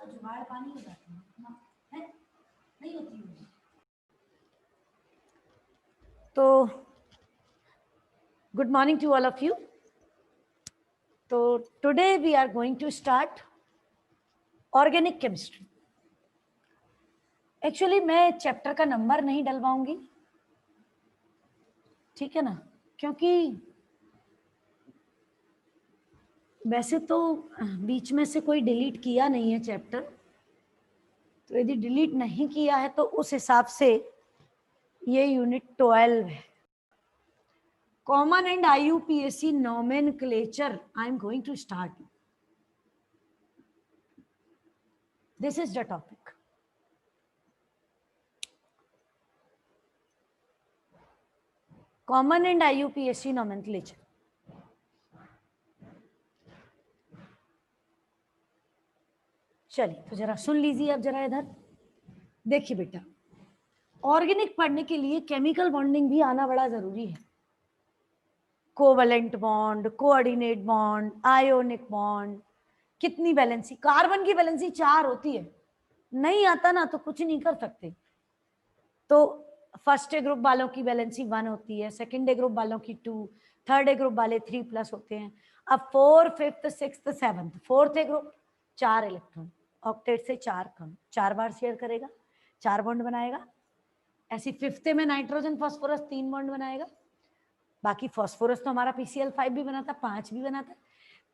तो जुगाड़ पानी हो जाती है, नहीं होती है। तो good morning to all of you. So today we are going to start organic chemistry. Actually मैं चैप्टर का नंबर नहीं डलवाऊंगी, ठीक है ना, क्योंकि वैसे तो बीच में से कोई डिलीट किया नहीं है चैप्टर, तो यदि डिलीट नहीं किया है तो उस हिसाब से ये यूनिट 12 है. Common and IUPAC nomenclature I am going to start. This is the topic. Common and IUPAC nomenclature. चलिए तो जरा सुन लीजिए. अब जरा इधर देखिए बेटा, ऑर्गेनिक पढ़ने के लिए केमिकल बॉन्डिंग भी आना बड़ा जरूरी है. Covalent bond, coordinate bond, ionic bond, कितनी वैलेंसी, कार्बन की वैलेंसी 4 होती है. नहीं आता ना तो कुछ नहीं कर सकते. तो फर्स्ट ए ग्रुप वालों की वैलेंसी 1 होती है, सेकंड ए ग्रुप वालों की 2, थर्ड ए ग्रुप वाले 3+ होते हैं. अब 4, 5th, 6th, 7th, फोर्थ ए ग्रुप 4 इलेक्ट्रॉन, ऑक्टेट से 4 कम, 4 बार शेयर करेगा, 4 बॉन्ड बनाएगा. ऐसी 5th में नाइट्रोजन फास्फोरस 3 बॉन्ड बनाएगा. बाकी फास्फोरस तो हमारा PCl5 भी बनाता, 5 भी बनाता.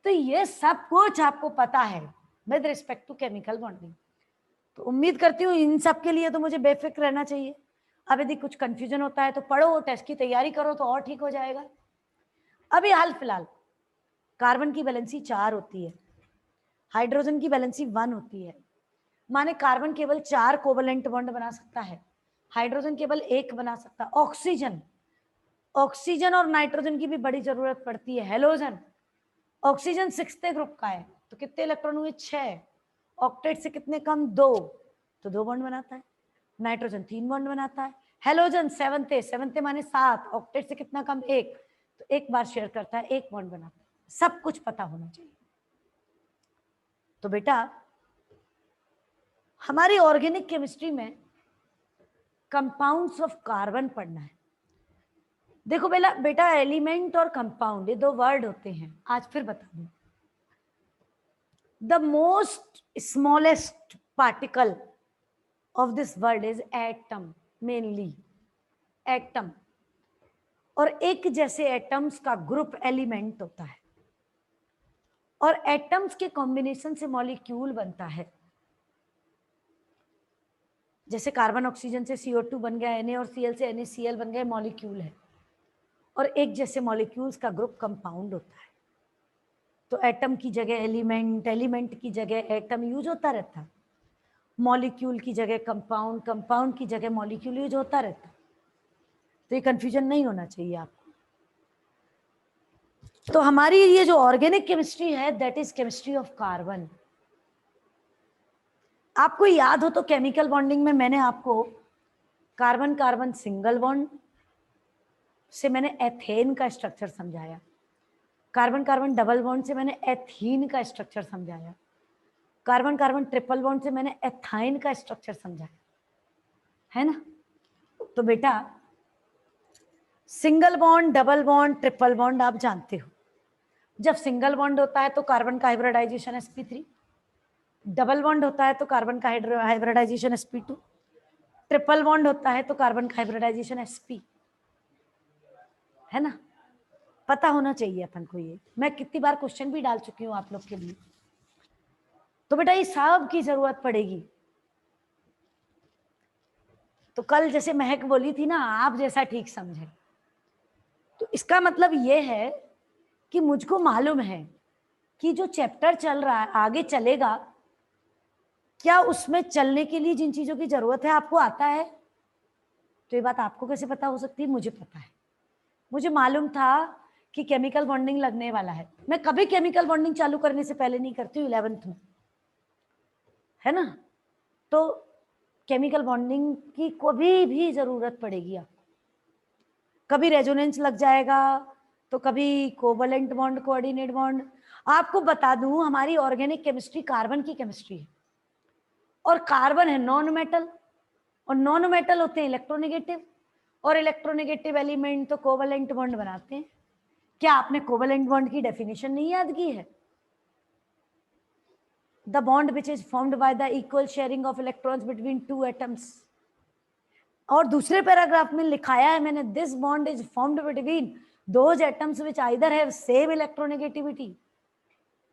तो ये सब कुछ आपको पता है with respect to chemical bonding. तो उम्मीद करती हूँ इन सब के लिए तो मुझे बेफिक्र रहना चाहिए. अब यदि कुछ कंफ्यूजन होता है तो पढ़ो, टेस्ट की तैयारी करो तो और ठीक हो जाएगा. अभी हाल फिलहाल कार्बन की वैलेंसी 4 होती है, हाइड्रोजन की वैलेंसी 1 होती है. माने कार्बन केवल 4 कोवलेंट बॉन्ड बना सकता है, हाइड्रोजन केवल 1 बना सकता है. ऑक्सीजन और नाइट्रोजन की भी बड़ी जरूरत पड़ती है. हेलोजन, ऑक्सीजन 6th ग्रुप का है तो कितने इलेक्ट्रॉन हुए? 6. ऑक्टेट से कितने कम? 2, तो 2 बॉन्ड बनाता है. नाइट्रोजन 3 बॉन्ड बनाता है. हेलोजन 7th माने 7, ऑक्टेट से कितना कम? 1, तो 1 बार शेयर करता है, 1 बॉन्ड बनाता है. सब कुछ पता होना चाहिए. तो बेटा हमारी ऑर्गेनिक केमिस्ट्री में कंपाउंड्स ऑफ कार्बन पढ़ना है. देखो बेटा एलिमेंट और कंपाउंड ये 2 वर्ड होते हैं. आज फिर बता दूं, the most smallest particle of this word is atom, mainly atom. और एक जैसे एटम्स का ग्रुप एलिमेंट होता है और एटम्स के कॉम्बिनेशन से मॉलिक्यूल बनता है. जैसे कार्बन ऑक्सीजन से CO2 बन गया, Na और Cl से NaCl बन गया, मॉलिक्यूल है. और एक जैसे मॉलिक्यूल्स का ग्रुप कंपाउंड होता है. तो एटम की जगह एलिमेंट, एलिमेंट की जगह एटम यूज होता रहता है, मॉलिक्यूल की जगह कंपाउंड, कंपाउंड की जगह मॉलिक्यूल यूज होता रहता है. तो ये कंफ्यूजन नहीं होना चाहिए आपको. तो हमारी ये जो ऑर्गेनिक केमिस्ट्री है that is chemistry of carbon. आपको याद हो तो केमिकल बॉन्डिंग में मैंने आपको कार्बन कार्बन सिंगल बॉन्ड से मैंने एथेन का स्ट्रक्चर समझाया, कार्बन कार्बन डबल बॉन्ड से मैंने एथीन का स्ट्रक्चर समझाया, कार्बन कार्बन ट्रिपल बॉन्ड से मैंने एथाइन का स्ट्रक्चर समझाया, है ना. तो बेटा single bond, double bond, triple bond आप जानते हो. जब सिंगल बॉन्ड होता है तो कार्बन का हाइब्रिडाइजेशन sp3, डबल बॉन्ड होता है तो कार्बन का हाइब्रिडाइजेशन sp2, ट्रिपल बॉन्ड होता है तो कार्बन का हाइब्रिडाइजेशन sp, है ना. पता होना चाहिए अपन को. ये मैं कितनी बार क्वेश्चन भी डाल चुकी हूँ आप लोग के लिए. तो बेटा ये सब की जरूरत पड़ेगी. तो कल जैसे महक बोली थी ना, आप जैसा ठीक समझे, तो इसका मतलब ये है कि मुझको मालूम है कि जो चैप्टर चल रहा है आगे चलेगा, क्या उसमें चलने के लिए जिन चीजों की जरूरत है आपको आता है. तो ये बात आपको कैसे पता हो सकती है? मुझे पता है. मुझे मालूम था कि केमिकल बॉन्डिंग लगने वाला है. मैं कभी केमिकल बॉन्डिंग चालू करने से पहले नहीं करती हूँ 11th में, है ना. तो केमिकल बॉन्डिंग की कभी भी जरूरत पड़ेगी आपको. कभी रेजोनेंस लग जाएगा तो कभी कोवलेंट बॉन्ड, कोऑर्डिनेट बॉन्ड. आपको बता दूं हमारी ऑर्गेनिक केमिस्ट्री कार्बन की केमिस्ट्री है. और कार्बन है नॉन मेटल, और नॉन मेटल होते हैं इलेक्ट्रोनेगेटिव, और इलेक्ट्रोनेगेटिव एलिमेंट तो कोवेलेंट बॉन्ड बनाते हैं। क्या आपने कोवेलेंट बॉन्ड की डेफिनेशन नहीं याद की है? The bond which is formed by the equal sharing of electrons between two atoms. और दूसरे पैराग्राफ में लिखाया है मैंने, this bond is formed between those atoms which either have same electronegativity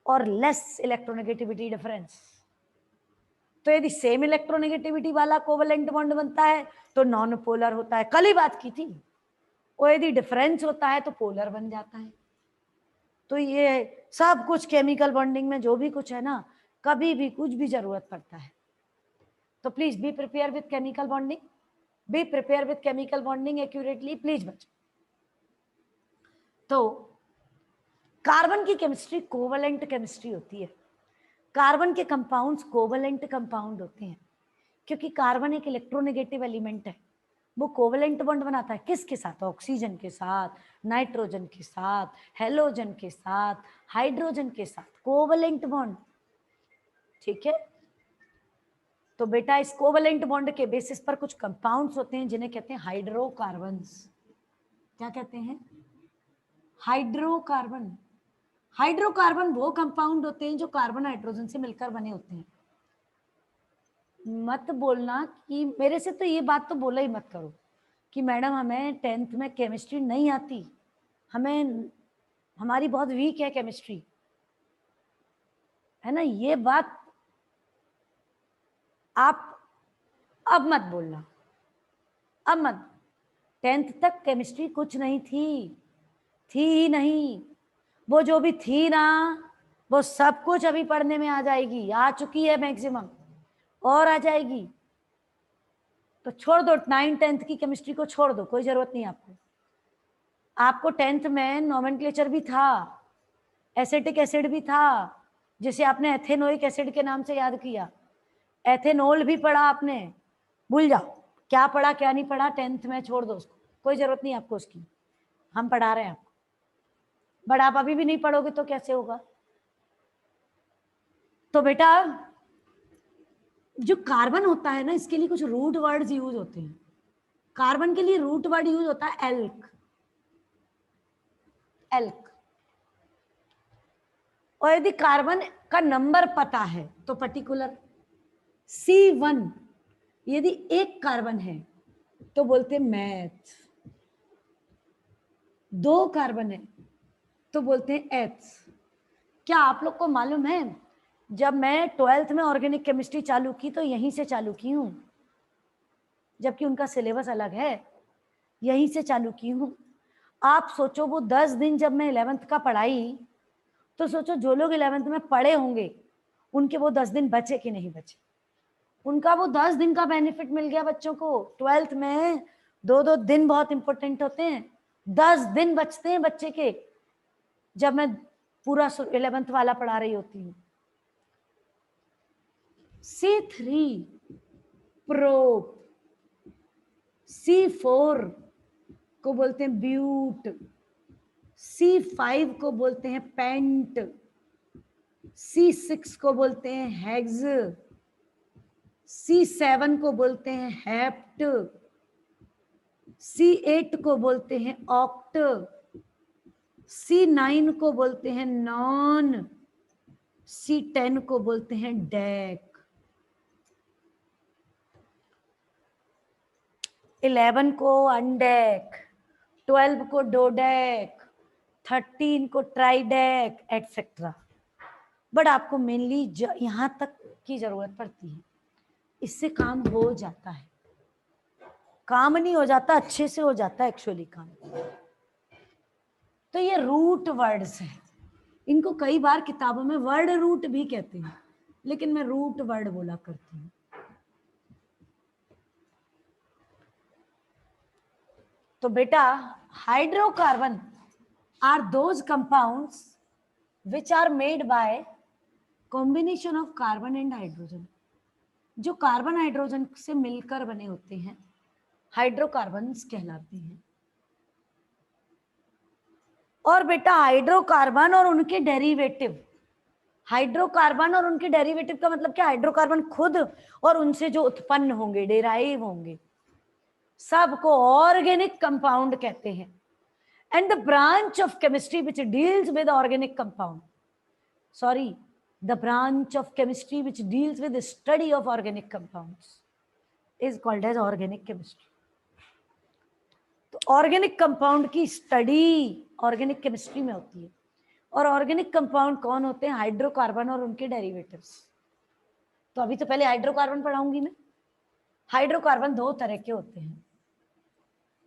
और लेस इलेक्ट्रोनेगेटिविटी डिफरेंस। तो यदि सेम इलेक्ट्रोनेगेटिविटी वाला कोवेलेंट बॉन्ड बनता है तो नॉन पोलर होता है, कल ही बात की थी। और यदि डिफरेंस होता है तो पोलर बन जाता है। तो ये सब कुछ केमिकल बॉन्डिंग में जो भी कुछ है ना, कभी भी कुछ भी जरूरत पड़ता है तो please be prepare with chemical bonding, be prepare with chemical bonding accurately please बच्चों। तो कार्बन की केमिस्ट्री कोवेलेंट केमिस्ट्री होती है। कार्बन के कंपाउंड्स कोवेलेंट कंपाउंड होते हैं क्योंकि कार्बन एक इलेक्ट्रोनेगेटिव एलिमेंट है। वो कोवेलेंट बॉन्ड बनाता है किसके साथ? ऑक्सीजन के साथ, नाइट्रोजन के साथ, हेलोजन के साथ, हाइड्रोजन के साथ, कोवेलेंट बॉन्ड। ठीक है, तो बेटा इस कोवेलेंट बॉन्ड के बेसिस पर कुछ कंपाउंड्स होते हैं जिन्हें कहते हैं हाइड्रोकार्बन्स। क्या कहते हैं? हाइड्रोकार्बन। हाइड्रोकार्बन वो कंपाउंड होते हैं जो कार्बन हाइड्रोजन से मिलकर बने होते हैं। मत बोलना कि मेरे से तो ये बात तो बोला ही मत करो कि मैडम हमें 10th में केमिस्ट्री नहीं आती, हमारी बहुत वीक है केमिस्ट्री, है ना। ये बात आप अब मत बोलना, अब मत। 10th तक केमिस्ट्री कुछ नहीं थी ही नहीं। वो जो भी थी ना वो सब कुछ अभी पढ़ने में आ जाएगी, आ चुकी है मैक्सिमम, और आ जाएगी। तो छोड़ दो 9th 10th की केमिस्ट्री को, छोड़ दो, कोई जरूरत नहीं आपको। आपको 10th में नोमेनक्लेचर भी था, एसिटिक एसिड भी था जिसे आपने एथेनोइक एसिड के नाम से याद किया, एथेनॉल भी पढ़ा आपने। भूल जाओ क्या पढ़ा क्या नहीं पढ़ा 10th में, छोड़ दो उसको, कोई जरूरत नहीं आपको उसकी, हम पढ़ा रहे हैं आपको। बट आप अभी भी नहीं पढ़ोगे तो कैसे होगा? तो बेटा जो कार्बन होता है ना, इसके लिए कुछ रूट वर्ड्स यूज होते हैं। कार्बन के लिए रूट वर्ड यूज होता है एल्क, एल्क। और यदि कार्बन का नंबर पता है तो पर्टिकुलर C1, यदि एक कार्बन है तो बोलते हैं मैथ, 2 कार्बन है तो बोलते हैं एथ्स। क्या आप लोग को मालूम है, जब मैं 12th में ऑर्गेनिक केमिस्ट्री चालू की तो यहीं से चालू की हूं, जबकि उनका सिलेबस अलग है, यहीं से चालू की हूं। आप सोचो वो 10 दिन जब मैं 11th का पढ़ाई, तो सोचो जो लोग 11th में पढ़े होंगे उनके वो 10 दिन बचे कि नहीं बचे। उनका वो 10 दिन का बेनिफिट मिल गया बच्चों को। 12th में 2-2 दिन बहुत इंपॉर्टेंट होते हैं, 10 दिन बचते हैं बच्चे के जब मैं पूरा 11th वाला पढ़ा रही होती हूँ। C3 प्रोप, C4 को बोलते हैं ब्यूट, C5 को बोलते हैं पेंट, C6 को बोलते हैं हेक्स, C7 को बोलते हैं हेप्ट, C8 को बोलते हैं ऑक्ट, C9 को बोलते हैं नॉन, C10 को बोलते हैं डेक। 11 को अनडेक, 12 को डोडेक, 13 को ट्राइडेक एटसेट्रा। बट आपको मेनली यहां तक की जरूरत पड़ती है, इससे काम हो जाता है। काम नहीं हो जाता, अच्छे से हो जाता है एक्चुअली काम। तो ये रूट वर्ड्स हैं, इनको कई बार किताबों में वर्ड रूट भी कहते हैं, लेकिन मैं रूट वर्ड बोला करती हूँ। तो बेटा hydrocarbon are those compounds which are made by combination of carbon and hydrogen, जो कार्बन हाइड्रोजन से मिलकर बने होते हैं, हाइड्रोकार्बन्स कहलाते हैं। और बेटा हाइड्रोकार्बन और उनके डेरिवेटिव, हाइड्रोकार्बन और उनके डेरिवेटिव का मतलब क्या, हाइड्रोकार्बन खुद और उनसे जो उत्पन्न होंगे, डेराइव होंगे, सबको ऑर्गेनिक कंपाउंड कहते हैं. And the branch of chemistry which deals with organic compound, sorry, the branch of chemistry which deals with the study of organic compounds is called as organic chemistry. तो organic compound की study organic chemistry में होती है. और organic compound कौन होते हैं, hydrocarbon और उनके डेरिवेटिव्स. तो अभी तो पहले हाइड्रोकार्बन पढ़ाऊंगी मैं. हाइड्रोकार्बन दो तरह के होते हैं.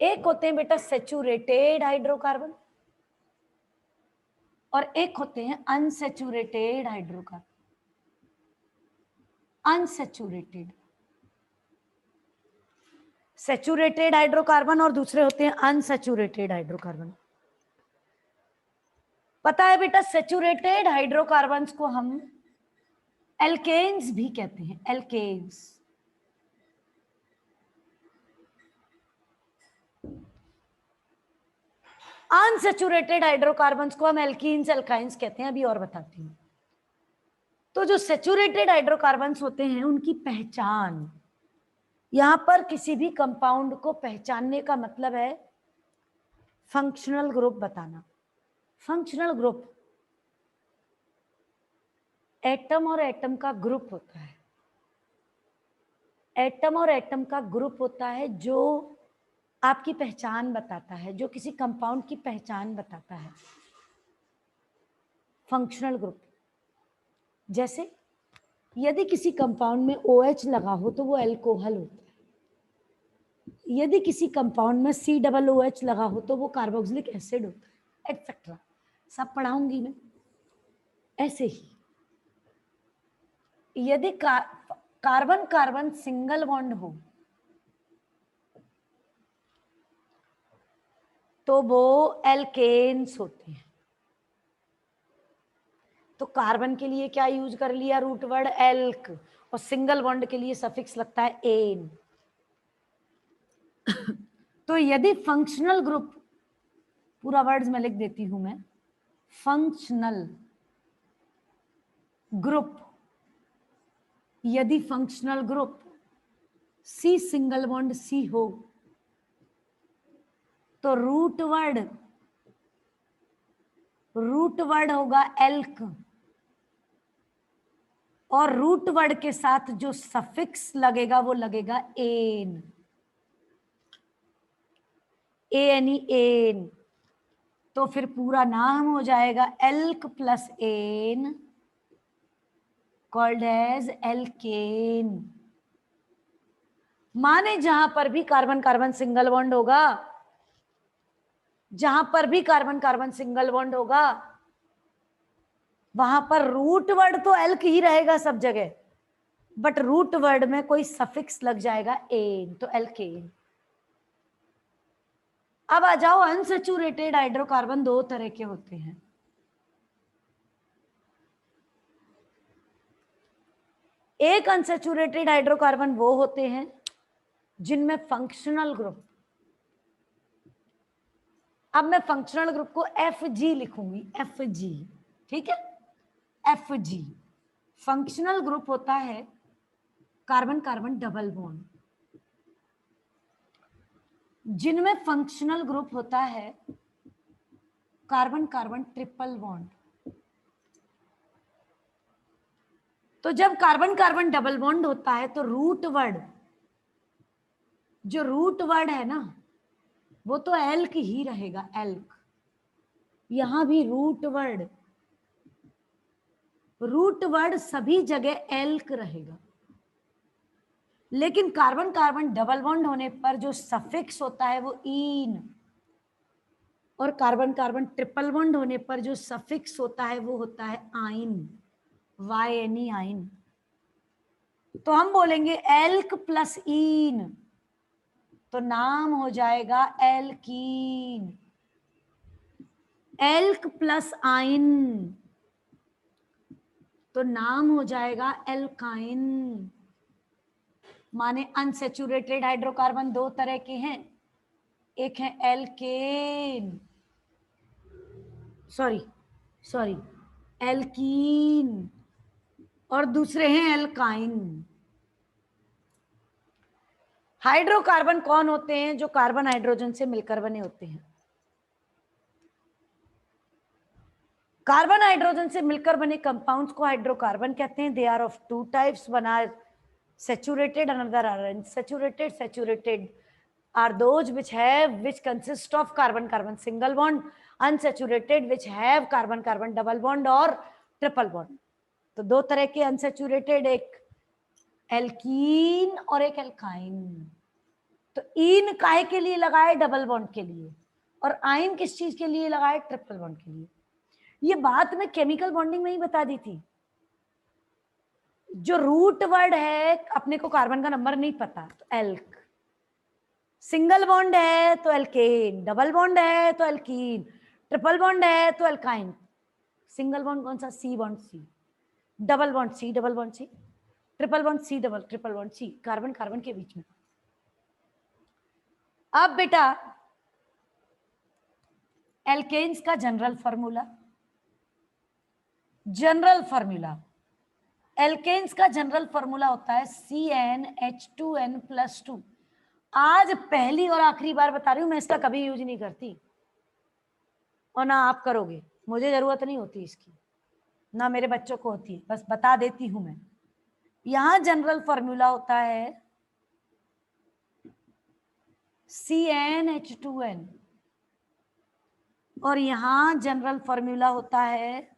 एक होते हैं बेटा सेचुरेटेड हाइड्रोकार्बन और एक होते हैं unsaturated hydrocarbon. Unsaturated, saturated hydrocarbon और दूसरे होते हैं अनसेचुरेटेड हाइड्रोकार्बन. पता है बेटा सेचुरेटेड हाइड्रोकार्बन्स को हम एल्केन्स भी कहते हैं. एल्केन्स, अनसेचुरेटेड हाइड्रोकार्बन्स को हम एल्कीन्स, एल्काइंस कहते हैं. अभी और बताती हूँ. तो जो सेचुरेटेड हाइड्रोकार्बन्स होते हैं उनकी पहचान, यहां पर किसी भी कंपाउंड को पहचानने का मतलब है फंक्शनल ग्रुप बताना. फंक्शनल ग्रुप एटम और एटम का ग्रुप होता है. एटम और एटम का ग्रुप होता है जो आपकी पहचान बताता है, जो किसी कंपाउंड की पहचान बताता है. फंक्शनल ग्रुप, जैसे यदि किसी कंपाउंड में OH लगा हो तो वो अल्कोहल होता है. यदि किसी कंपाउंड में COOH लगा हो तो वो कार्बोक्सिलिक एसिड होता है, एटसेट्रा. सब पढ़ाऊंगी मैं. ऐसे ही यदि कार्बन कार्बन सिंगल बॉन्ड हो तो वो एल्केन्स होते हैं. तो कार्बन के लिए क्या यूज कर लिया, रूट वर्ड एल्क, और सिंगल बॉन्ड के लिए सफिक्स लगता है एन. तो यदि फंक्शनल ग्रुप, पूरा वर्ड्स में लिख देती हूं मैं, फंक्शनल ग्रुप, यदि functional group C single bond C हो तो रूट वर्ड होगा एल्क, और रूट वर्ड के साथ जो सफिक्स लगेगा वो लगेगा एन. एन. तो फिर पूरा नाम हो जाएगा alk plus ane, called as alkane. माने जहां पर भी कार्बन कार्बन सिंगल बॉन्ड होगा, जहां पर भी कार्बन कार्बन सिंगल बॉन्ड होगा वहां पर रूट वर्ड तो एल्क ही रहेगा सब जगह, बट रूट वर्ड में कोई सफिक्स लग जाएगा एन, तो एल्केन. अब आ जाओ, अनसेचुरेटेड हाइड्रोकार्बन दो तरह के होते हैं. एक अनसेचुरेटेड हाइड्रोकार्बन वो होते हैं जिनमें फंक्शनल ग्रुप, अब मैं फंक्शनल ग्रुप को FG लिखूंगी, FG, ठीक है. FG फंक्शनल ग्रुप होता है कार्बन कार्बन डबल बॉन्ड. जिनमें फंक्शनल ग्रुप होता है कार्बन कार्बन ट्रिपल बॉन्ड. तो जब कार्बन कार्बन डबल बॉन्ड होता है तो रूट वर्ड, जो रूट वर्ड है ना वो तो एल्क ही रहेगा, एल्क. यहां भी रूट वर्ड सभी जगह एल्क रहेगा. लेकिन कार्बन कार्बन डबल बॉन्ड होने पर जो सफिक्स होता है वो ईन, और कार्बन कार्बन ट्रिपल बॉन्ड होने पर जो सफिक्स होता है वो होता है आइन, YNE, आइन. तो हम बोलेंगे एल्क प्लस ईन तो नाम हो जाएगा एल्कीन. एल्क प्लस आइन तो नाम हो जाएगा एल्काइन. माने अनसेचुरेटेड हाइड्रोकार्बन दो तरह के हैं, एक है एल्केन, सॉरी एल्कीन, और दूसरे हैं एल्काइन। हाइड्रोकार्बन कौन होते हैं? जो कार्बन हाइड्रोजन से मिलकर बने होते हैं। कार्बन हाइड्रोजन से मिलकर बने कंपाउंड्स को हाइड्रोकार्बन कहते हैं। They are of two types, one are saturated, another are unsaturated. Saturated are those which consist of carbon carbon single bond, unsaturated which have carbon carbon double bond और triple bond. तो दो तरह के unsaturated, एक alkene और एक alkyne. तो इन काहे के लिए लगाए? डबल बॉन्ड के लिए। और आइन किस चीज के लिए लगाए? ट्रिपल बॉन्ड के लिए। ये बात मैं केमिकल बॉन्डिंग में ही बता दी थी। जो रूट वर्ड है, अपने को कार्बन का नंबर नहीं पता तो एल्क, सिंगल बॉन्ड है तो एल्केन, डबल बॉन्ड है तो एल्कीन, ट्रिपल बॉन्ड है तो एल्काइन। सिंगल बॉन्ड कौन सा? C bond C, double bond C double bond C, triple bond C double triple bond C, carbon carbon के बीच में। अब बेटा एल्केन्स का जनरल फॉर्मूला, एल्केन्स का जनरल फॉर्मूला होता है CnH2n+2। आज पहली और आखिरी बार बता रही हूं, मैं इसका कभी यूज नहीं करती और ना आप करोगे, मुझे जरूरत नहीं होती इसकी, ना मेरे बच्चों को होती है, बस बता देती हूं मैं। यहां जनरल फॉर्मूला होता है CnH2n और यहां जनरल फॉर्मूला होता है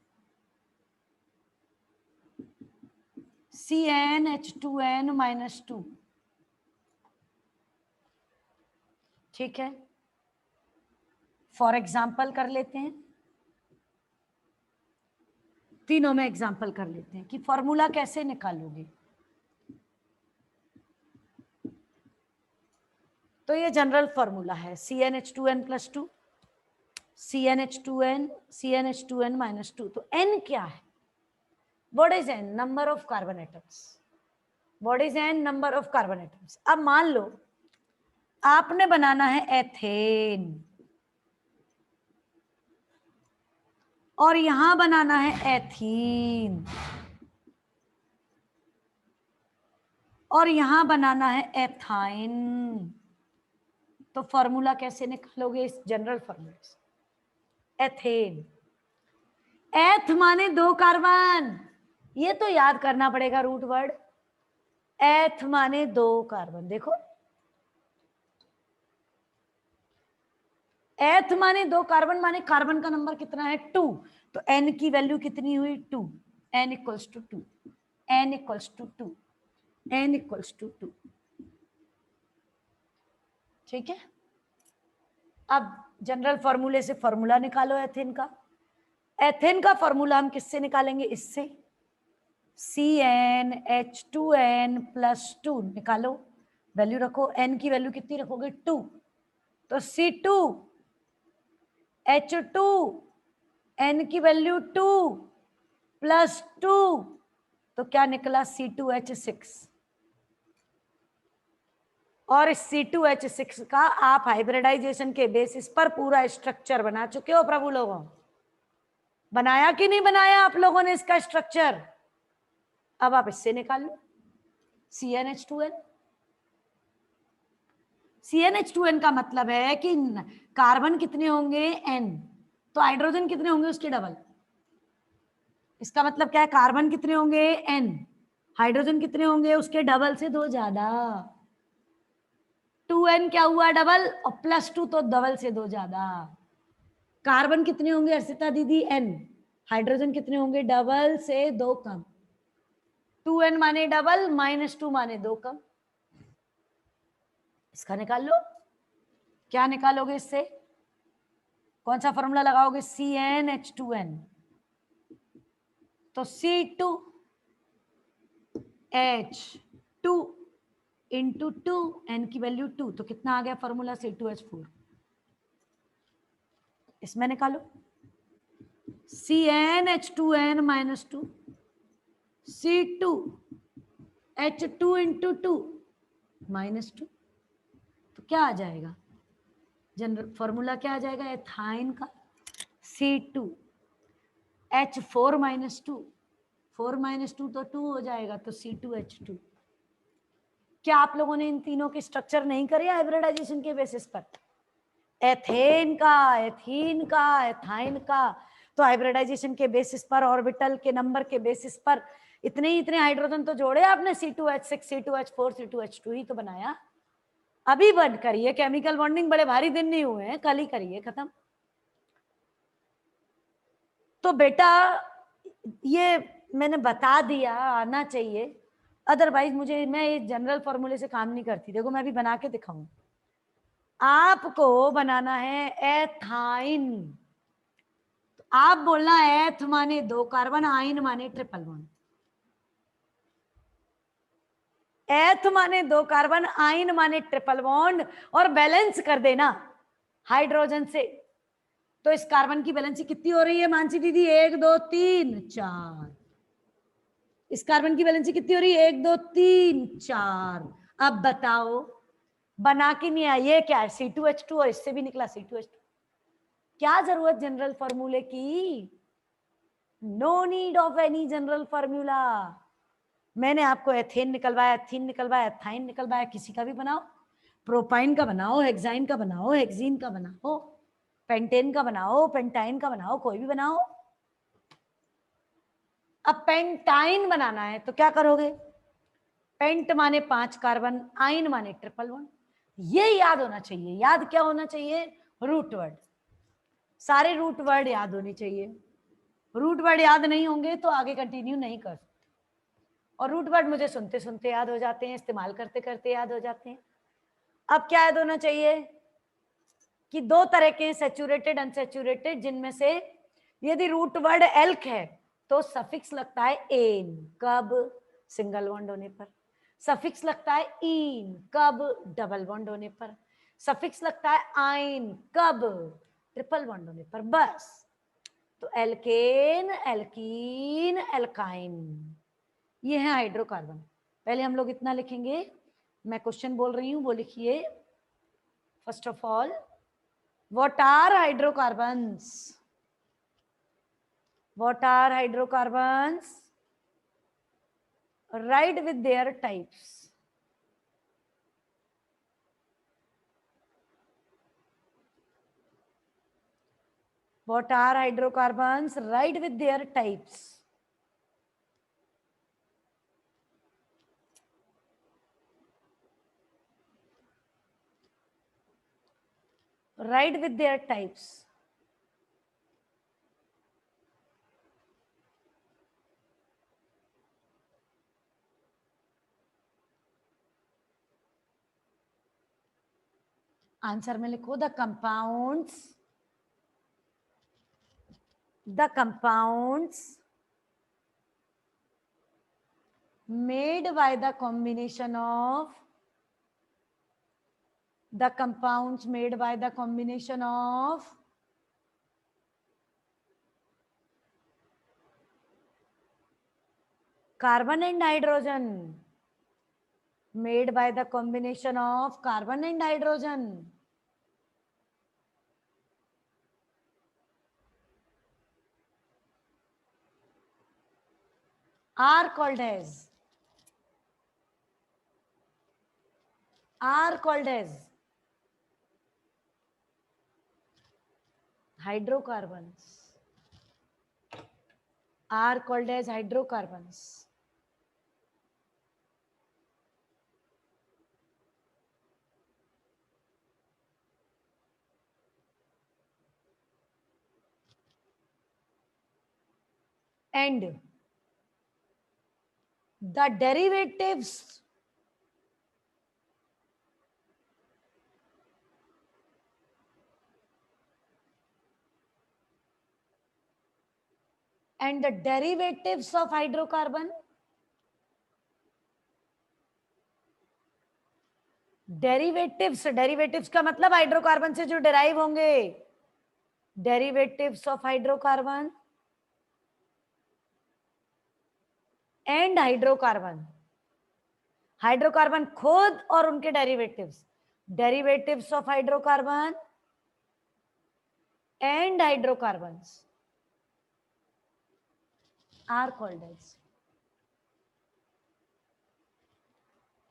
CnH2n-2। ठीक है, फॉर एग्जाम्पल कर लेते हैं, तीनों में एग्जाम्पल कर लेते हैं कि फॉर्मूला कैसे निकालोगे। तो ये जनरल फॉर्मूला है CnH2n+2, CnH2n, CnH2n-2। तो n क्या है? What is n? Number of carbon atoms. What is n? Number of carbon atoms. अब मान लो आपने बनाना है एथेन और यहां बनाना है एथीन और यहां बनाना है एथाइन। तो फॉर्मूला कैसे निकालोगे इस जनरल फॉर्मूला से? एथेन, एथ माने दो कार्बन, ये तो याद करना पड़ेगा रूट वर्ड। एथ माने दो कार्बन, देखो एथ माने दो कार्बन, माने कार्बन का नंबर कितना है? 2। तो n की वैल्यू कितनी हुई? 2। n equals to 2, n equals to 2, n equals to 2। ठीक है, अब जनरल फॉर्मूले से फॉर्मूला निकालो एथेन का। एथेन का फॉर्मूला हम किससे निकालेंगे? इससे, CnH2n+2 निकालो, वैल्यू रखो, n की वैल्यू कितनी रखोगे? 2। तो C2H2, n की वैल्यू 2 +2, तो क्या निकला? C2H6। और इस C2H6 का आप हाइब्रिडाइजेशन के बेसिस पर पूरा स्ट्रक्चर बना चुके हो प्रभु लोगों। बनाया कि नहीं बनाया आप लोगों ने इसका स्ट्रक्चर? अब आप इससे निकाल लो CnH2n। CnH2n का मतलब है कि कार्बन कितने होंगे? n, तो हाइड्रोजन कितने होंगे? उसके डबल। इसका मतलब क्या है? कार्बन कितने होंगे? n, हाइड्रोजन कितने होंगे? उसके डबल से दो ज्यादा। 2n क्या हुआ? डबल, और +2 तो डबल से दो ज्यादा। कार्बन कितने होंगे अर्षिता दीदी? n, हाइड्रोजन कितने होंगे? डबल से दो कम। 2n माने डबल, -2 माने दो कम। इसका निकाल लो। क्या निकालोगे इससे? कौन सा फॉर्मूला लगाओगे? CnH2n। तो C2H2 इंटू 2, n की वैल्यू 2, तो कितना आ गया फॉर्मूला? C2H4। इसमें निकालो CnH2n-2, C2H2 इंटू 2 -2, तो क्या आ जाएगा? जनरल फॉर्मूला क्या आ जाएगा एथाइन का? C2H4-2, 4 - 2 तो 2 हो जाएगा, तो C2H2। क्या आप लोगों ने इन तीनों के स्ट्रक्चर नहीं करे हाइब्रिडाइजेशन के बेसिस पर? एथेन का, एथीन का, एथाइन का, तो हाइब्रिडाइजेशन के बेसिस पर, ऑर्बिटल के नंबर के बेसिस पर इतने हाइड्रोजन तो जोड़े आपने। C2H6, C2H4, C2H2 ही तो बनाया। अभी बंद करिए, केमिकल बॉन्डिंग बड़े भारी दिन नहीं हुए हैं, कल ही करिए, खत्म। तो बेटा ये मैंने बता दिया, आना चाहिए, अदरवाइज मैं ये जनरल फॉर्मूले से काम नहीं करती। देखो मैं अभी बना के दिखाऊं। आपको बनाना है एथाइन, तो आप बोलना एथ माने 2 कार्बन, आइन माने ट्रिपल बॉन्ड। एथ माने 2 कार्बन, आइन माने ट्रिपल बॉन्ड, और बैलेंस कर देना हाइड्रोजन से। तो इस कार्बन की बैलेंसी कितनी हो रही है मानसी दीदी? 1 2 3 4। इस कार्बन की बैलेंसी कितनी हो रही है? 1 2 3 4। अब बताओ, बना के नहीं आया, ये क्या है? C2H2, और इससे भी निकला C2H2। क्या जरूरत जनरल फॉर्मूले की? No need of any general formula. मैंने आपको एथेन निकलवाया, एथीन निकलवाया, एथाइन निकलवाया, किसी का भी बनाओ, प्रोपाइन का बनाओ, हेक्साइन का बनाओ, हेक्सीन का बनाओ, पेंटेन का बनाओ, पेंटाइन का बनाओ, कोई भी बनाओ। अब पेंटाइन बनाना है तो क्या करोगे? पेंट माने 5 कार्बन, आइन माने ट्रिपल बॉन्ड। ये याद होना चाहिए। याद क्या होना चाहिए? Root word. सारे रूट वर्ड याद होने चाहिए। रूट वर्ड याद नहीं होंगे तो आगे कंटिन्यू नहीं कर सकते, और रूट वर्ड मुझे सुनते सुनते याद हो जाते हैं, इस्तेमाल करते करते याद हो जाते हैं। अब क्या याद होना चाहिए कि 2 तरह के सैचुरेटेड, अनसैचुरेटेड, जिनमें से यदि रूट वर्ड एल्क है तो सफिक्स लगता है एन, कब? सिंगल बॉन्ड होने पर। सफिक्स लगता है इन, कब? डबल बॉन्ड होने पर। सफिक्स लगता है आइन, कब? ट्रिपल बॉन्ड होने पर। बस। तो एल्केन, एल्कीन, एल्काइन, ये है हाइड्रोकार्बन। पहले हम लोग इतना लिखेंगे, मैं क्वेश्चन बोल रही हूं, वो लिखिए। First of all, what are hydrocarbons? What are hydrocarbons? Write with their types. What are hydrocarbons? Write with their types. Write with their types. Answer में लिखो the compounds made by the combination of carbon and hydrogen, made by the combination of carbon and hydrogen are called as hydrocarbons. Are called as hydrocarbons. And the derivatives of hydrocarbon, derivatives का मतलब hydrocarbon से जो derive होंगे, derivatives of hydrocarbon and hydrocarbon खुद और उनके derivatives of hydrocarbon and hydrocarbons are called as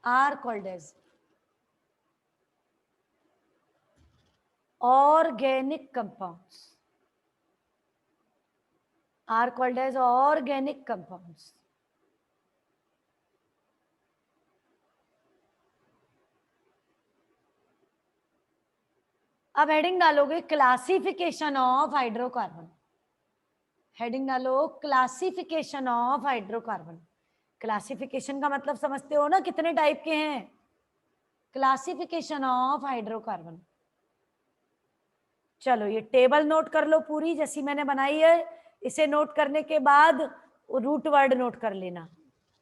are called as organic compounds. Are called as organic compounds. अब heading डालोगे क्लासिफिकेशन ऑफ हाइड्रोकार्बन. हेडिंग डालो क्लासिफिकेशन ऑफ हाइड्रोकार्बन. क्लासिफिकेशन का मतलब समझते हो ना, कितने टाइप के हैं. Classification of hydrocarbon. चलो ये टेबल नोट कर लो पूरी जैसी मैंने बनाई है. इसे नोट करने के बाद रूट वर्ड नोट कर लेना.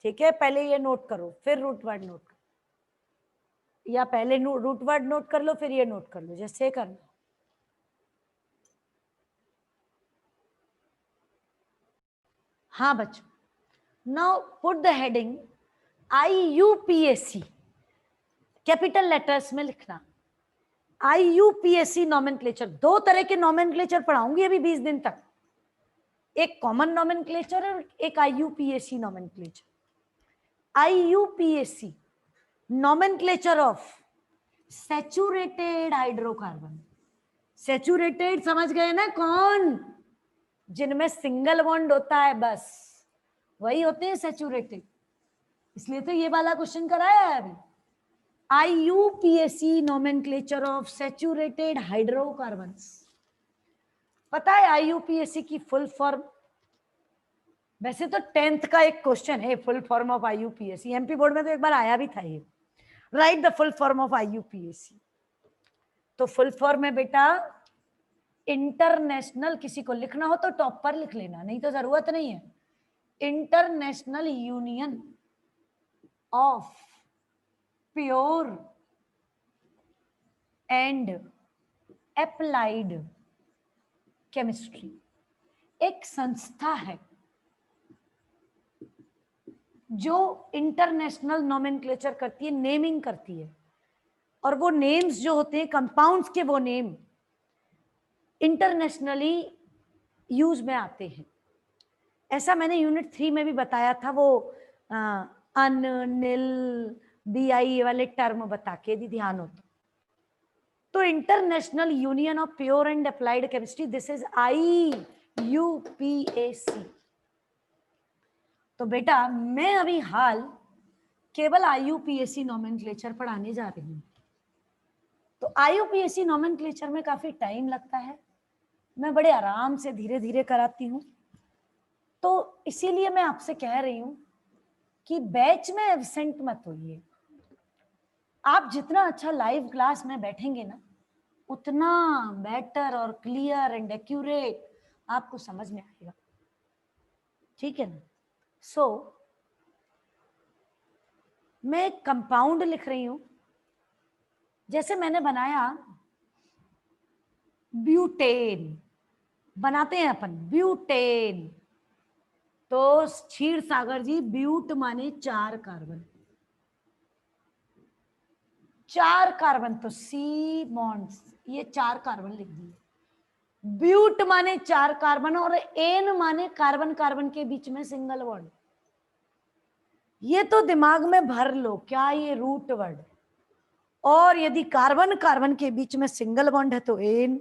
ठीक है, पहले ये नोट करो फिर रूट वर्ड नोट करो, या पहले रूट वर्ड नोट कर लो फिर ये नोट कर लो, जैसे करना. हाँ बच्चों, now put the heading IUPAC, capital letters में लिखना. IUPAC nomenclature. 2 तरह के नॉमेनक्लेचर पढ़ाऊंगी अभी 20 दिन तक. एक कॉमन नॉमेनक्लेचर और एक IUPAC nomenclature. IUPAC nomenclature of saturated hydrocarbon. Saturated समझ गए ना, कौन? जिनमें सिंगल बॉन्ड होता है बस वही होते हैं सैचुरेटेड. इसलिए तो ये वाला क्वेश्चन कराया है अभी. IUPAC nomenclature of saturated hydrocarbons. पता है IUPAC की फुल फॉर्म? वैसे तो 10th का एक क्वेश्चन है full form of IUPAC. MP board में तो एक बार आया भी था ये. Right the full form of IUPAC. तो फुल फॉर्म है बेटा इंटरनेशनल. किसी को लिखना हो तो टॉप पर लिख लेना, नहीं तो जरूरत नहीं है. International union of pure and applied chemistry. एक संस्था है जो इंटरनेशनल नोमेनक्लेचर करती है, नेमिंग करती है. और वो नेम्स जो होते हैं कंपाउंड्स के, वो नेम इंटरनेशनली यूज में आते हैं. ऐसा मैंने यूनिट 3 में भी बताया था. वो अन, निल, BI वाले टर्म बता के दी, ध्यान हो तो international union of pure and applied chemistry, this is IUPAC. तो बेटा मैं अभी हाल केवल IUPAC नॉमेनक्लेचर पढ़ाने जा रही हूँ. तो IUPAC नॉमेनक्लेचर में काफी टाइम लगता है. मैं बड़े आराम से धीरे धीरे कराती हूँ. तो इसीलिए मैं आपसे कह रही हूँ कि बैच में एब्सेंट मत होइए. आप जितना अच्छा लाइव क्लास में बैठेंगे ना, उतना बेटर और क्लियर एंड एक्यूरेट आपको समझ में आएगा. ठीक है ना. सो मैं कंपाउंड लिख रही हूं. जैसे मैंने बनाया ब्यूटेन, बनाते हैं अपन ब्यूटेन. तो क्षीर सागर जी, ब्यूट माने 4 कार्बन. 4 कार्बन तो C बॉन्ड्स, ये 4 कार्बन लिख दिए. ब्यूट माने 4 कार्बन और एन माने कार्बन कार्बन के बीच में सिंगल बॉन्ड. ये तो दिमाग में भर लो, क्या ये रूट वर्ड. और यदि कार्बन कार्बन के बीच में सिंगल बॉन्ड है तो एन,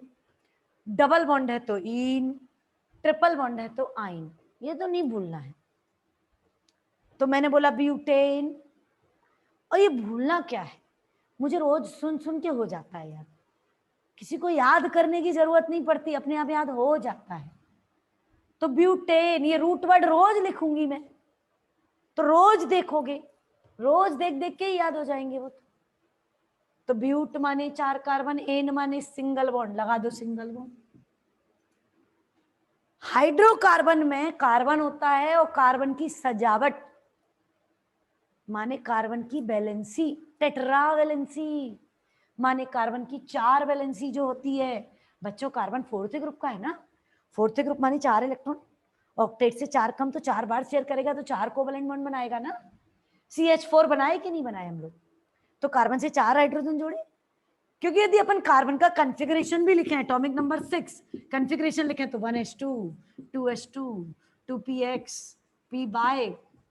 डबल बॉन्ड है तो इन, ट्रिपल बॉन्ड है तो आइन. ये तो नहीं भूलना है. तो मैंने बोला ब्यूटेन. और ये भूलना क्या है, मुझे रोज सुन सुन के हो जाता है यार. किसी को याद करने की जरूरत नहीं पड़ती, अपने आप याद हो जाता है. तो ब्यूटेन, ये रूट वर्ड रोज लिखूंगी मैं, तो रोज देखोगे, रोज देख देख के याद हो जाएंगे वो. तो ब्यूट माने 4 कार्बन, एन माने सिंगल बॉन्ड, लगा दो सिंगल बॉन्ड. हाइड्रोकार्बन में कार्बन होता है और कार्बन की सजावट माने कार्बन की वैलेंसी, टेट्रा वैलेंसी माने कार्बन की 4 वैलेंसी जो होती है. बच्चों कार्बन 4th ग्रुप का है ना. 4th ग्रुप माने 4 इलेक्ट्रॉन. ऑक्टेट से 4 कम तो 4 बार शेयर करेगा तो 4 कोवैलेंट बॉन्ड बनाएगा ना. CH4 बनाए कि नहीं बनाए हम लोग. तो कार्बन से 4 हाइड्रोजन जोड़े. क्योंकि यदि अपन कार्बन का कॉन्फ़िगरेशन भी लिखें, एटॉमिक नंबर 6 कॉन्फ़िगरेशन लिखें तो 1s2 2s2 2px p bye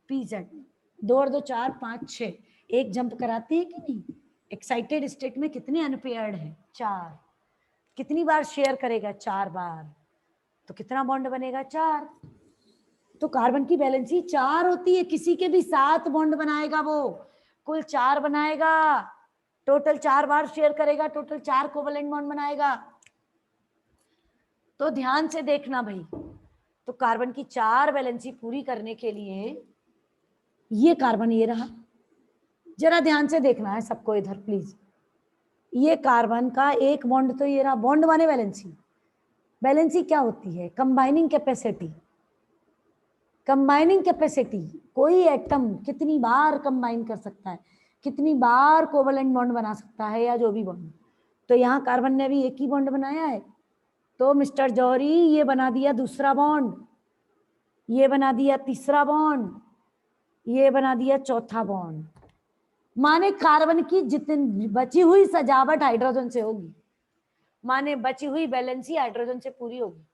pz, 2 और 2 4 5 6. एक जंप कराती है कि नहीं? एक्साइटेड स्टेट में कितने अनपेयर्ड है? 4। कितनी बार शेयर करेगा? 4 बार। तो कितना बॉन्ड बनेगा? 4। तो कार्बन की वैलेंसी 4 होती है, किसी के भी 7 बॉन्ड बनाएगा वो, कुल 4 बनाएगा, टोटल 4 बार शेयर करेगा, टोटल 4 कोवेलेंट बॉन्ड बनाएगा। तो ध्यान से देखना भाई, तो कार्बन की 4 वैलेंसी पूरी करने के लिए ये कार्बन ये रहा, जरा ध्यान से देखना है सबको इधर प्लीज। ये कार्बन का एक बॉन्ड तो ये रहा, बॉन्ड माने वैलेंसी। वैलेंसी क्या होती है? Combining capacity. कंबाइनिंग कैपेसिटी, कोई एटम कितनी बार कंबाइन कर सकता है, कितनी बार कोवेलेंट बॉन्ड बना सकता है, या जो भी बॉन्ड। तो यहाँ कार्बन ने भी एक ही बॉन्ड बनाया है, तो मिस्टर जौहरी ये बना दिया दूसरा बॉन्ड, ये बना दिया तीसरा बॉन्ड, ये बना दिया चौथा बॉन्ड। माने कार्बन की जितनी बची हुई सजावट हाइड्रोजन से होगी, माने बची हुई वैलेंसी हाइड्रोजन से पूरी होगी,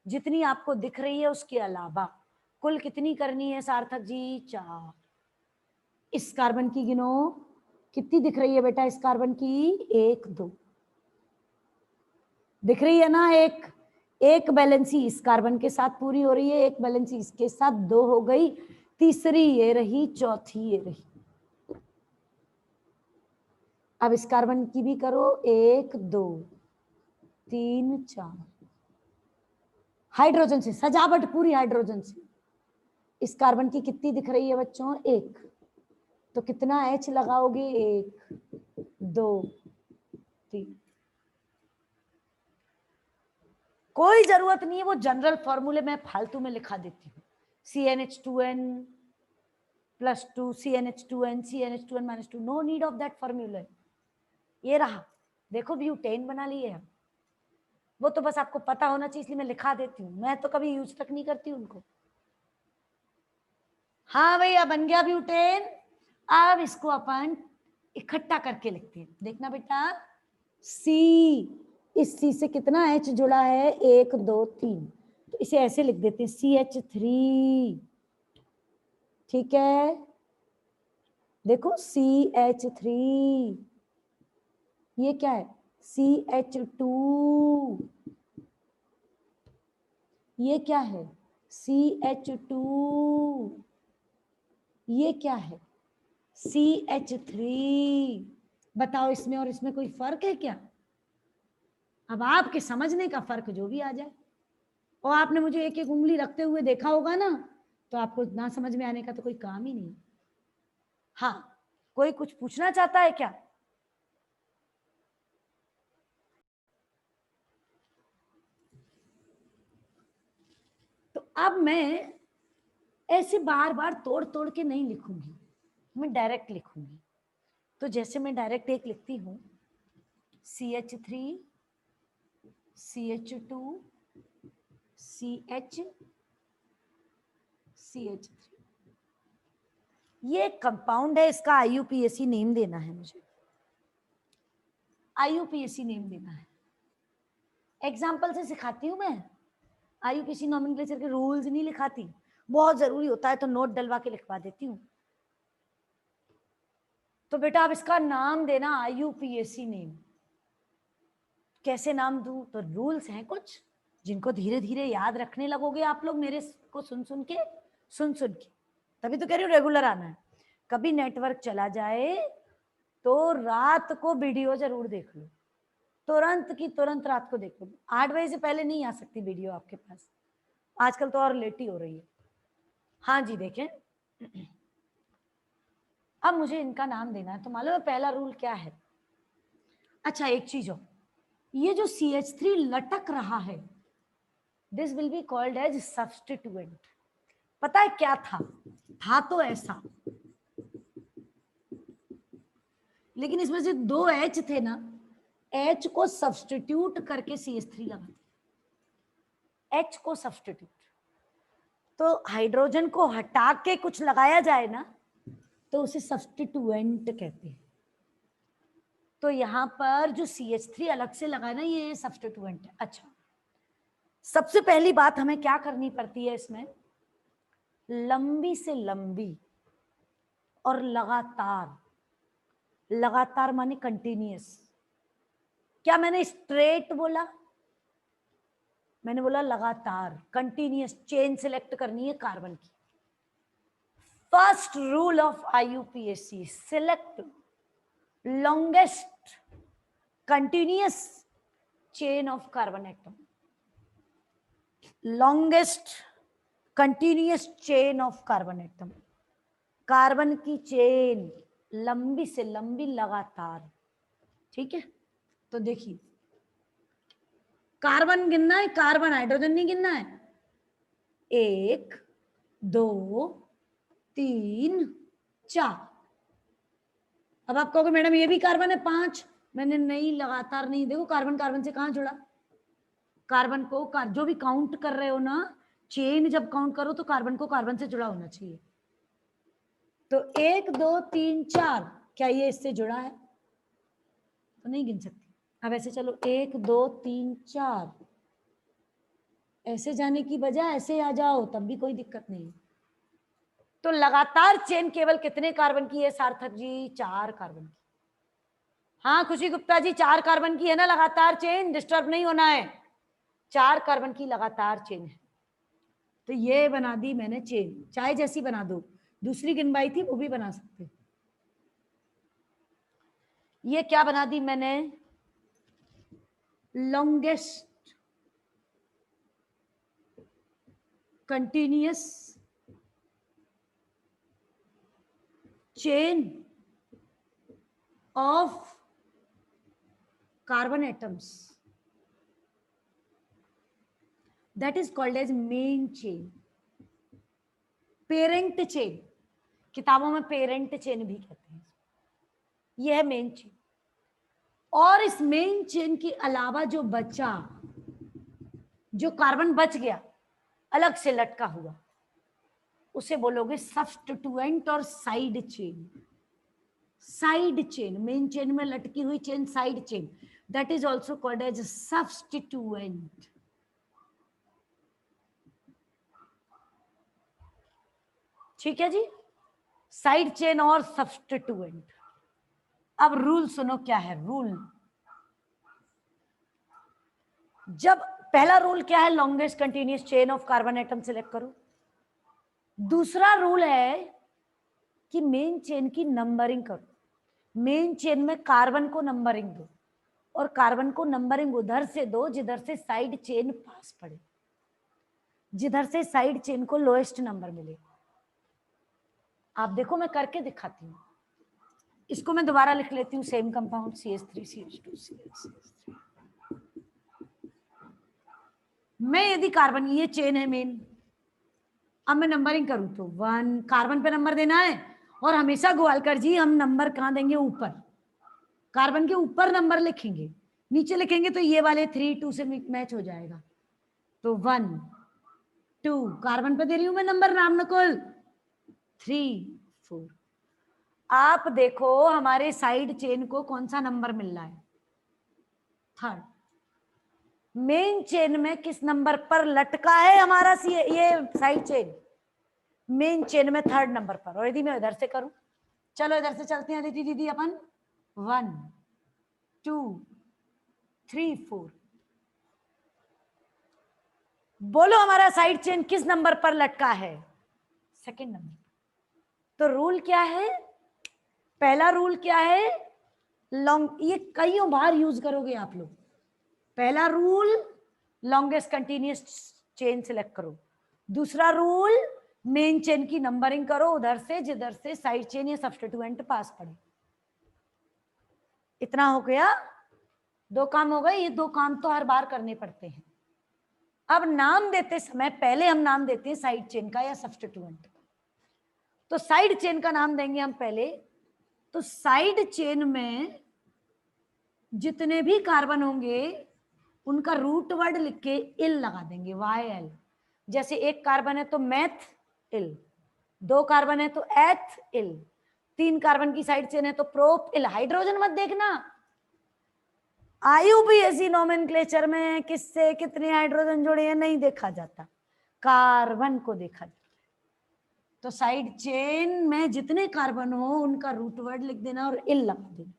जितनी आपको दिख रही है उसके अलावा कुल कितनी करनी है सार्थक जी? 4। इस कार्बन की गिनो, कितनी दिख रही है बेटा इस कार्बन की? 1 2 दिख रही है ना? एक वैलेंसी इस कार्बन के साथ पूरी हो रही है, एक वैलेंसी इसके साथ, 2 हो गई, तीसरी ये रही, चौथी ये रही। अब इस कार्बन की भी करो, 1 2 3 4, हाइड्रोजन से सजावट पूरी हाइड्रोजन से। इस कार्बन की कितनी दिख रही है बच्चों? 1। तो कितना H लगाओगे? 1 2 3। कोई जरूरत नहीं है, वो जनरल फॉर्मूले में फालतू में लिखा देती हूँ, CnH2n + 2 CnH2n CnH2n - 2, no need of that formula. ये रहा, देखो ब्यूटेन बना लिए हम, वो तो बस आपको पता होना चाहिए इसलिए मैं लिखा देती हूँ, मैं तो कभी यूज तक नहीं करती उनको। हाँ भैया बन गया ब्यूटेन। अब इसको अपन इकट्ठा करके लिखते हैं, देखना बेटा, C, इस C से कितना H जुड़ा है? 1 2 3, तो इसे ऐसे लिख देते हैं CH3। ठीक है, देखो CH3, ये क्या है? CH2, ये क्या है? CH2, ये क्या है? CH3। बताओ इसमें और इसमें कोई फर्क है क्या? अब आपके समझने का फर्क जो भी आ जाए, और आपने मुझे एक एक उंगली रखते हुए देखा होगा ना, तो आपको ना समझ में आने का तो कोई काम ही नहीं। हाँ, कोई कुछ पूछना चाहता है क्या? तो अब मैं ऐसे बार बार तोड़ तोड़ के नहीं लिखूंगी, मैं डायरेक्ट लिखूंगी। तो जैसे मैं डायरेक्ट एक लिखती हूं, CH3 CH2 CH3, ये कंपाउंड है, इसका IUPAC नेम देना है मुझे, IUPAC नेम देना है। एग्जाम्पल से सिखाती हूँ मैं, IUPAC नॉमेनक्लेचर के रूल्स नहीं लिखाती, बहुत जरूरी होता है तो नोट डलवा के लिखवा देती हूँ। तो बेटा अब इसका नाम देना IUPAC नेम। कैसे नाम दूं? तो रूल्स हैं कुछ जिनको धीरे धीरे याद रखने लगोगे आप लोग, मेरे को सुन सुन के, तभी तो कह रही हूँ रेगुलर आना है। कभी नेटवर्क चला जाए तो रात को वीडियो जरूर देख लो, तुरंत की तुरंत रात को देख लो, 8 बजे से पहले नहीं आ सकती वीडियो आपके पास, आजकल तो और लेट ही हो रही है। हाँ जी देखें, अब मुझे इनका नाम देना है, तो मालूम है पहला रूल क्या है? अच्छा एक चीज हो, ये जो CH3 लटक रहा है, this will be called as substituent. पता है क्या था तो ऐसा, लेकिन इसमें से 2 H थे ना, H को सब्स्टिट्यूट करके CH3 लगा दिया, H को सब्स्टिट्यूट। तो हाइड्रोजन को हटा के कुछ लगाया जाए ना, तो उसे सब्स्टिट्यूएंट कहते हैं। तो यहां पर जो CH3 अलग से लगा ना, ये सब्स्टिट्यूएंट है। अच्छा, सबसे पहली बात हमें क्या करनी पड़ती है इसमें? लंबी से लंबी और लगातार लगातार माने कंटिन्यूअस। क्या मैंने स्ट्रेट बोला? मैंने बोला लगातार कंटिन्यूअस चेन सिलेक्ट करनी है कार्बन की। First rule of IUPAC, select longest continuous chain of carbon atom, longest continuous chain of carbon atom, carbon की चेन लंबी से लंबी लगातार। ठीक है, तो देखिए कार्बन गिनना है, कार्बन हाइड्रोजन नहीं गिनना है। 1 2 3 4। अब आप कहोगे मैडम ये भी कार्बन है 5। मैंने नहीं, लगातार नहीं। देखो कार्बन कार्बन से कहां जुड़ा, कार्बन को जो भी काउंट कर रहे हो ना, चेन जब काउंट करो तो कार्बन को कार्बन से जुड़ा होना चाहिए। तो 1 2 3 4, क्या ये इससे जुड़ा है? तो नहीं गिन सकती। अब ऐसे चलो 1 2 3 4, ऐसे जाने की बजाय ऐसे आ जाओ, तब भी कोई दिक्कत नहीं। तो लगातार चेन केवल कितने कार्बन की है सार्थक जी? 4 कार्बन की। हाँ खुशी गुप्ता जी, 4 कार्बन की है ना लगातार चेन, डिस्टर्ब नहीं होना है। 4 कार्बन की लगातार चेन है। तो ये बना दी मैंने चेन, चाहे जैसी बना दो। दूसरी गिनवाई थी वो भी बना सकते। ये क्या बना दी मैंने? Longest continuous chain of carbon atoms, that is called as main chain, parent chain. किताबों में पेरेंट चेन भी कहते हैं। यह है मेन चेन। और इस मेन चेन के अलावा जो बचा, जो कार्बन बच गया अलग से लटका हुआ, उसे बोलोगे सब्स्टिट्यूएंट और side chain. Side chain, main chain में लटकी हुई chain side chain, that is also called as substituent. ठीक है जी, साइड चेन और सब्स्टिट्यूएंट। अब रूल सुनो क्या है रूल। जब पहला रूल क्या है? Longest continuous chain of carbon atom select करो। दूसरा रूल है कि मेन चेन की नंबरिंग करो। मेन चेन में कार्बन को नंबरिंग दो, और कार्बन को नंबरिंग उधर से दो जिधर से साइड चेन पास पड़े, जिधर से साइड चेन को लोएस्ट नंबर मिले। आप देखो मैं करके दिखाती हूँ। इसको मैं दोबारा लिख लेती हूँ, same compound CH3 CH2 CH3। मैं यदि कार्बन, ये चेन है मेन, अब मैं नंबरिंग करूं तो 1, कार्बन पे नंबर देना है। और हमेशा गोवालकर जी हम नंबर कहां देंगे? ऊपर, कार्बन के ऊपर नंबर लिखेंगे। नीचे लिखेंगे तो ये वाले 3 2 से मैच हो जाएगा। तो 1 2, कार्बन पे दे रही हूं मैं नंबर, नाम नकुल 3 4। आप देखो हमारे साइड चेन को कौन सा नंबर मिल रहा है? 3rd। मेन चेन में किस नंबर पर लटका है हमारा ये साइड चेन? मेन चेन में 3rd नंबर पर। और यदि मैं इधर से करूं, चलो इधर से चलते हैं अदिति दीदी अपन, 1 2 3 4। बोलो हमारा साइड चेन किस नंबर पर लटका है? 2nd number. तो रूल क्या है? पहला रूल क्या है? लॉन्ग, ये कईयों बार यूज करोगे आप लोग। पहला rule longest continuous chain select करो। दूसरा रूल मेन चेन की नंबरिंग करो उधर से जिधर से साइड चेन या सब्स्टिट्यूएंट पास पड़े। इतना हो गया, 2 काम हो गए। ये 2 काम तो हर बार करने पड़ते हैं। अब नाम देते समय पहले हम नाम देते हैं साइड चेन का या सब्स्टिट्यूएंट का। तो साइड चेन का नाम देंगे हम पहले। तो साइड चेन में जितने भी कार्बन होंगे उनका रूट वर्ड लिख के इल लगा देंगे, YL। जैसे 1 कार्बन है तो मैथ इल, 2 कार्बन है तो एथ इल, 3 कार्बन की साइड चेन है तो प्रोप इल। हाइड्रोजन मत देखना, IUPAC नोमेनक्लेचर में किससे कितने हाइड्रोजन जुड़े हैं नहीं देखा जाता, कार्बन को देखा जाता है। तो साइड चेन में जितने कार्बन हो उनका रूट वर्ड लिख देना और इल लगा देना,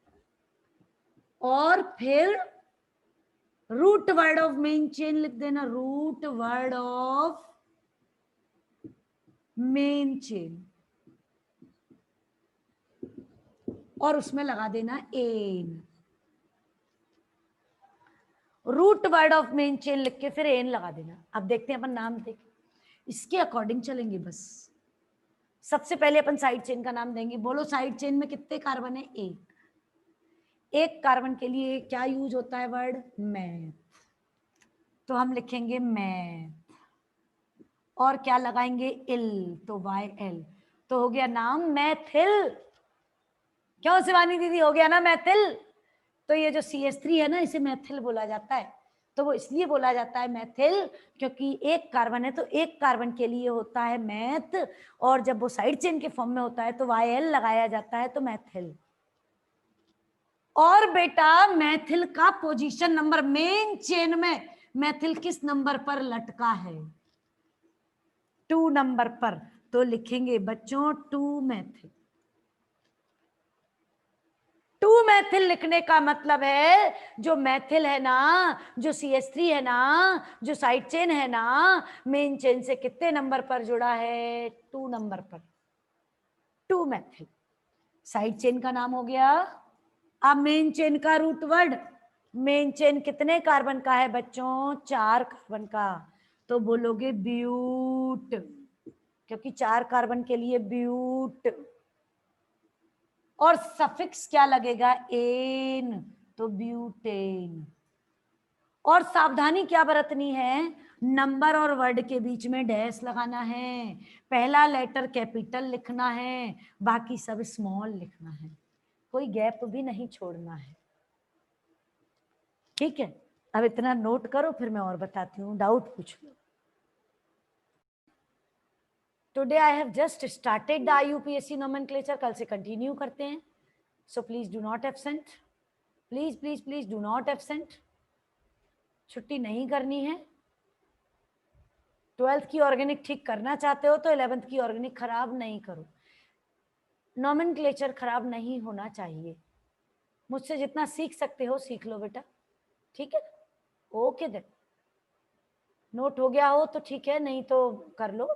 और फिर root word of main chain लिख देना, root word of main chain, और उसमें लगा देना ane. Root word of main chain लिख के फिर एन लगा देना। अब देखते हैं अपन नाम देख, इसके अकॉर्डिंग चलेंगे बस। सबसे पहले अपन साइड चेन का नाम देंगे। बोलो साइड चेन में कितने कार्बन है? एक। एक कार्बन के लिए क्या यूज होता है वर्ड? मैथ। तो हम लिखेंगे मैथ, और क्या लगाएंगे? इल, तो वाई एल, तो हो गया नाम मैथिल। क्यों शिवानी दीदी, हो गया ना मैथिल? तो ये जो CH3 है ना, इसे मैथिल बोला जाता है। तो वो इसलिए बोला जाता है मैथिल क्योंकि एक कार्बन है, तो एक कार्बन के लिए होता है मैथ, और जब वो साइड चेन के फॉर्म में होता है तो YL लगाया जाता है, तो मैथिल। और बेटा मैथिल का पोजीशन नंबर मेन चेन में मैथिल किस नंबर पर लटका है? 2 नंबर पर। तो लिखेंगे बच्चों 2 मैथिल। 2 मैथिल लिखने का मतलब है जो मैथिल है ना, जो CH3 है ना, जो साइड चेन है ना, मेन चेन से कितने नंबर पर जुड़ा है? 2 नंबर पर। 2 मैथिल साइड चेन का नाम हो गया। अब मेन चेन का रूट वर्ड, मेन चेन कितने कार्बन का है बच्चों? 4 कार्बन का। तो बोलोगे ब्यूट, क्योंकि 4 कार्बन के लिए ब्यूट। और सफिक्स क्या लगेगा? एन, तो ब्यूटेन। और सावधानी क्या बरतनी है? नंबर और वर्ड के बीच में डैश लगाना है, पहला लेटर कैपिटल लिखना है, बाकी सब स्मॉल लिखना है, कोई गैप भी नहीं छोड़ना है। ठीक है, अब इतना नोट करो, फिर मैं और बताती हूँ, डाउट पूछ लो। Today I have just started the IUPAC nomenclature, कल से कंटिन्यू करते हैं। So please do not absent, please please please do not absent. छुट्टी नहीं करनी है। 12th की ऑर्गेनिक ठीक करना चाहते हो तो 11th की ऑर्गेनिक खराब नहीं करो। नोमेनक्लेचर खराब नहीं होना चाहिए। मुझसे जितना सीख सकते हो सीख लो बेटा, ठीक है? ओके देन, नोट हो गया हो तो ठीक है, नहीं तो कर लो।